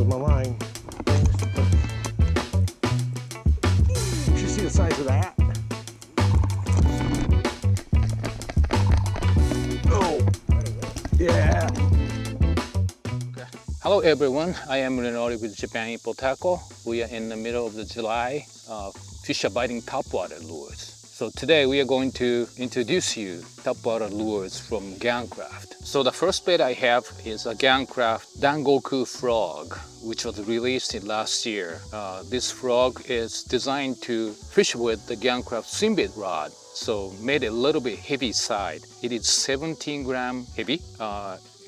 blows my mind. You should see the size of that. Oh, yeah. Okay. Hello everyone, I am Renori with Japan Import Tackle. We are in the middle of the July. Fish are biting topwater lures. So today we are going to introduce you topwater lures from Gan Craft. So the first bait I have is a Gan Craft Dangoku frog, which was released in last year. This frog is designed to fish with the Gan Craft swim bait rod, so made a little bit heavy side. It is 17 gram heavy.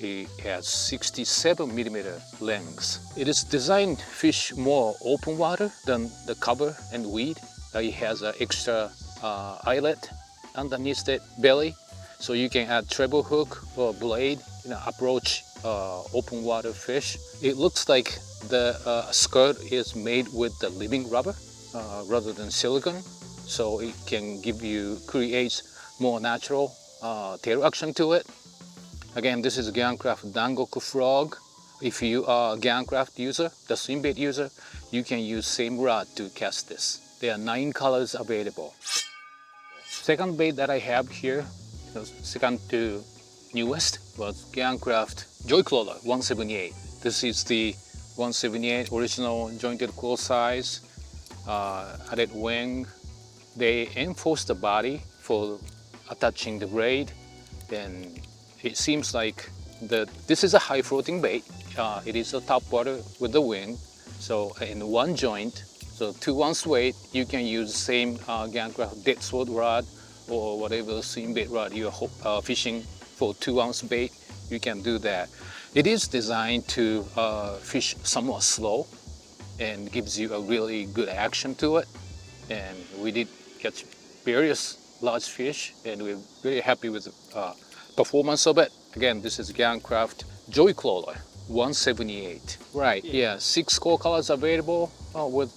It has 67 millimeter length. It is designed to fish more open water than the cover and weed. It has an extra eyelet underneath the belly, so you can add treble hook or blade, approach open water fish. It looks like the skirt is made with the living rubber rather than silicone, so it can create more natural tail action to it. Again, this is Gan Craft Dangoku frog. If you are a Gan Craft user, the swim bait user, you can use same rod to cast this. There are 9 colors available. Second bait that I have here, second to newest, was Gan Craft JoiCrawler 178. This is the 178 original jointed claw size, added wing. They enforce the body for attaching the braid, and it seems like this is a high floating bait. It is a top water with the wing, so in one joint, so 2 ounce weight, you can use the same Gan Craft dead sword rod or whatever swim bait rod you're fishing for 2 ounce bait. You can do that. It is designed to fish somewhat slow and gives you a really good action to it. And we did catch various large fish, and we're very happy with the performance of it. Again, this is Gan Craft JoiCrawler 178. Right, yeah, 6 core colors available with,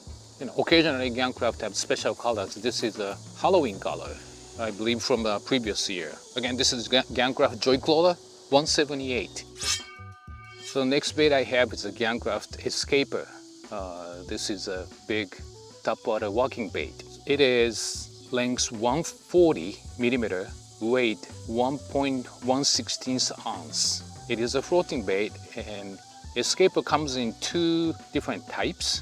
occasionally Gan Craft have special colors. This is a Halloween color, I believe, from the previous year. Again, this is Gan Craft JoiCrawler 178. So next bait I have is a Gan Craft Escaper. This is a big topwater walking bait. It is length 140 millimeter, weight 1.116 ounce. It is a floating bait, and Escaper comes in 2 different types.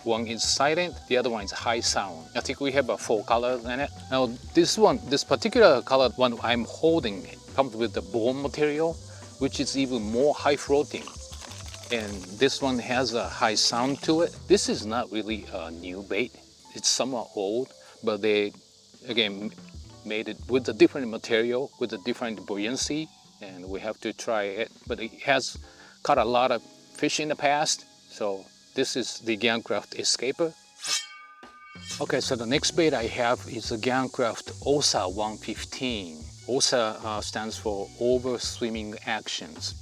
One is silent, the other one is high sound. I think we have 4 colors in it. Now this particular colored one I'm holding comes with the bone material, which is even more high floating. And this one has a high sound to it. This is not really a new bait. It's somewhat old, but they, again, made it with a different material, with a different buoyancy, and we have to try it. But it has caught a lot of fish in the past, so this is the Gan Craft Escaper. Okay, so the next bait I have is a Gan Craft OSA 115. OSA stands for Over Swimming Actions.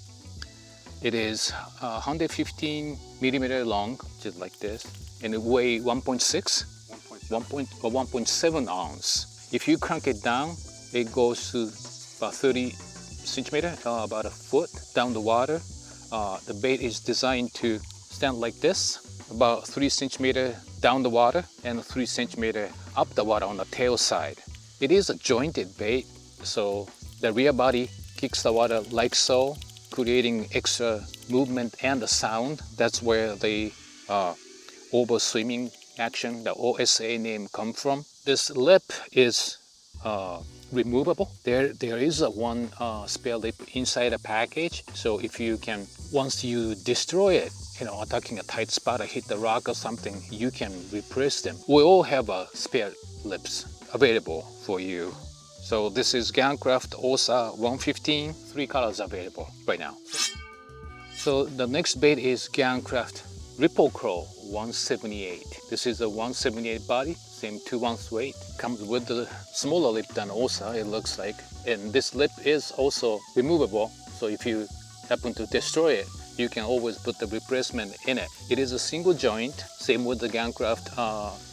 It is 115 millimeter long, just like this, and it weighs 1.7 ounce. If you crank it down, it goes to about 30 centimeter, about a foot down the water. The bait is designed to stand like this, about 3 centimeter down the water and 3 centimeter up the water on the tail side. It is a jointed bait, so the rear body kicks the water like so, creating extra movement and the sound. That's where the over swimming action, the OSA name, come from. This lip is removable. There is one spare lip inside the package, so if you can, once you destroy it, attacking a tight spot or hit the rock or something, you can replace them. We all have spare lips available for you. So this is Gan Craft OSA 115, 3 colors available right now. So the next bait is Gan Craft Retrieval 178. This is a 178 body, same 2 ounce weight. Comes with the smaller lip than OSA, it looks like. And this lip is also removable, so if you happen to destroy it, you can always put the replacement in it. It is a single joint, same with the Gan Craft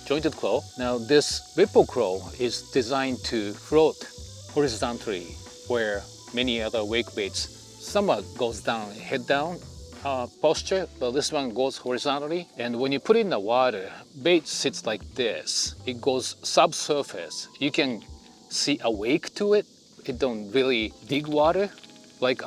jointed claw. Now this Retrieval is designed to float horizontally, where many other wake baits somewhat goes down, head down, posture, but this one goes horizontally. And when you put it in the water, bait sits like this. It goes subsurface. You can see a wake to it. It don't really dig water like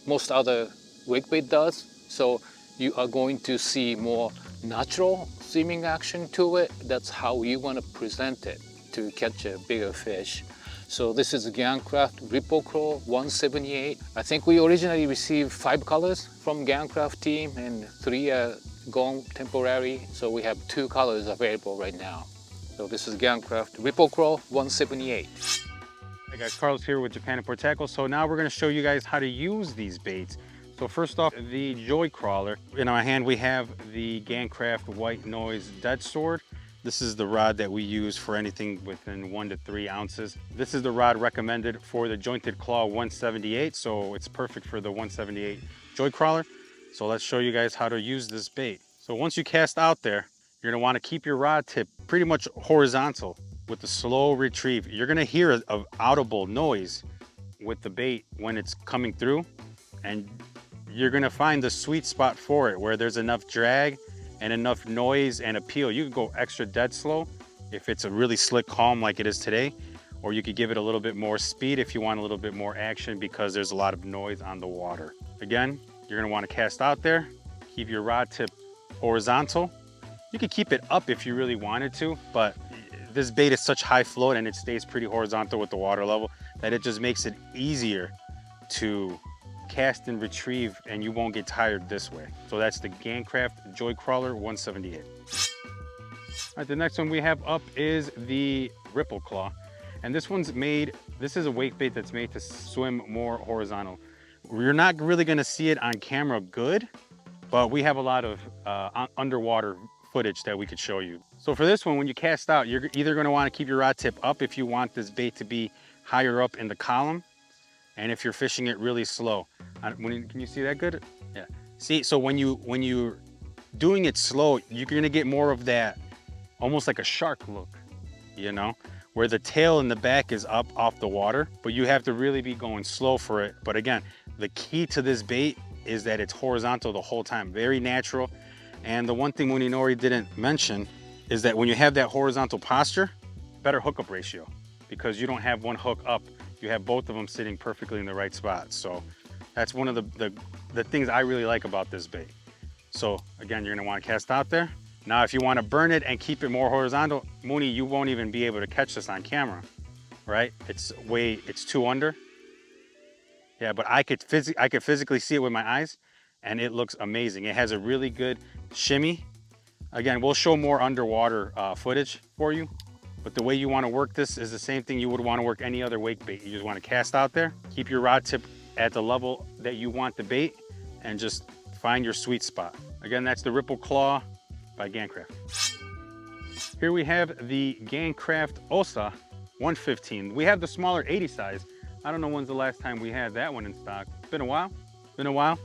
most other wake bait does. So you are going to see more natural swimming action to it. That's how you want to present it to catch a bigger fish. So this is Gan Craft Retrieval 178. I think we originally received 5 colors from Gan Craft Team and 3 are gone temporary. So we have 2 colors available right now. So this is Gan Craft Retrieval 178. Hey guys, Carlos here with Japan Import Tackle. So now we're going to show you guys how to use these baits. So first off, the JoiCrawler. In our hand we have the Gan Craft White Noise Dead Sword. This is the rod that we use for anything within 1 to 3 ounces. This is the rod recommended for the Jointed Claw 178, so it's perfect for the 178 JoiCrawler. So let's show you guys how to use this bait. So once you cast out there, you're gonna wanna keep your rod tip pretty much horizontal with the slow retrieve. You're gonna hear an audible noise with the bait when it's coming through, and you're gonna find the sweet spot for it where there's enough drag and enough noise and appeal. You can go extra dead slow if it's a really slick calm like it is today, or you could give it a little bit more speed if you want a little bit more action because there's a lot of noise on the water. Again, you're gonna wanna cast out there, keep your rod tip horizontal. You could keep it up if you really wanted to, but this bait is such high float and it stays pretty horizontal with the water level that it just makes it easier to cast and retrieve, and you won't get tired this way. So that's the Gan Craft JoiCrawler 178. All right, the next one we have up is the Ripple Claw. And this one's made, this is a wake bait that's made to swim more horizontal. You're not really gonna see it on camera good, but we have a lot of underwater footage that we could show you. So for this one, when you cast out, you're either gonna wanna keep your rod tip up if you want this bait to be higher up in the column, and if you're fishing it really slow. Can you see that good? Yeah. See, so when you're doing it slow, you're gonna get more of that, almost like a shark look, you know, where the tail and the back is up off the water, but you have to really be going slow for it. But again, the key to this bait is that it's horizontal the whole time, very natural. And the one thing Muninori didn't mention is that when you have that horizontal posture, better hookup ratio, because you don't have one hook up, you have both of them sitting perfectly in the right spot. So that's one of the things I really like about this bait. So again, you're gonna wanna cast out there. Now, if you wanna burn it and keep it more horizontal, Mooney, you won't even be able to catch this on camera, right? It's too under. Yeah, but I could physically see it with my eyes, and it looks amazing. It has a really good shimmy. Again, we'll show more underwater footage for you, but the way you wanna work this is the same thing you would wanna work any other wake bait. You just wanna cast out there, keep your rod tip at the level that you want the bait, and just find your sweet spot. Again, that's the Ripple Claw by Gan Craft. Here we have the Gan Craft Osa 115. We have the smaller 80 size. I don't know when's the last time we had that one in stock. It's been a while,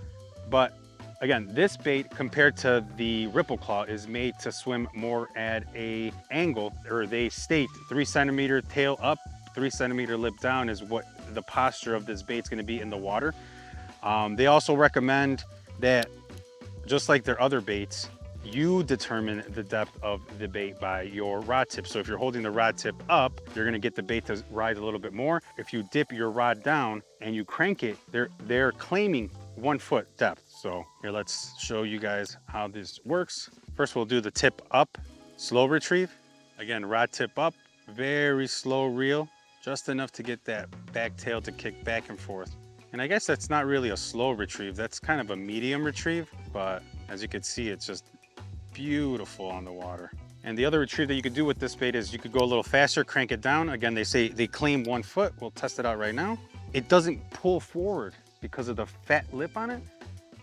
but again, this bait compared to the Ripple Claw is made to swim more at a angle, or they state 3 centimeter tail up, 3 centimeter lip down is what the posture of this bait's gonna be in the water. They also recommend that, just like their other baits, you determine the depth of the bait by your rod tip. So if you're holding the rod tip up, you're gonna get the bait to rise a little bit more. If you dip your rod down and you crank it, they're claiming 1 foot depth. So here, let's show you guys how this works. First, we'll do the tip up, slow retrieve. Again, rod tip up, very slow reel, just enough to get that back tail to kick back and forth. And I guess that's not really a slow retrieve, that's kind of a medium retrieve, but as you can see, it's just beautiful on the water. And the other retrieve that you could do with this bait is you could go a little faster, crank it down. Again, they say they claim 1 foot. We'll test it out right now. It doesn't pull forward because of the fat lip on it.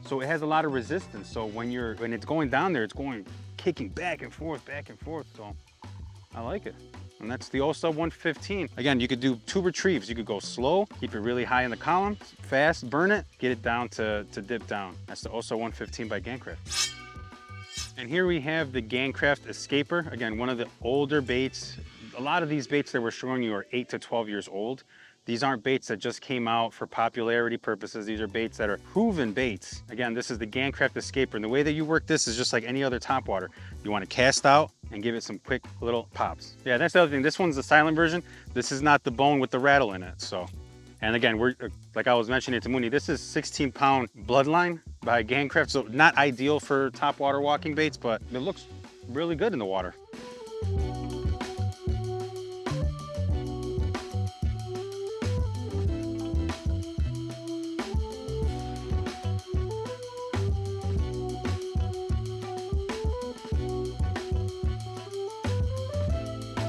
So it has a lot of resistance. So when it's going down there, it's kicking back and forth. So I like it. And that's the Osa 115. Again, you could do 2 retrieves. You could go slow, keep it really high in the column, fast, burn it, get it down to dip down. That's the Osa 115 by Gan Craft. And here we have the Gan Craft Escaper. Again, one of the older baits. A lot of these baits that we're showing you are 8 to 12 years old. These aren't baits that just came out for popularity purposes. These are baits that are proven baits. Again, this is the Gan Craft Escaper. And the way that you work this is just like any other topwater. You want to cast out and give it some quick little pops. Yeah, that's the other thing. This one's the silent version. This is not the bone with the rattle in it. So, and again, we're like I was mentioning to Mooney, this is 16-pound bloodline by Gan Craft. So not ideal for topwater walking baits, but it looks really good in the water.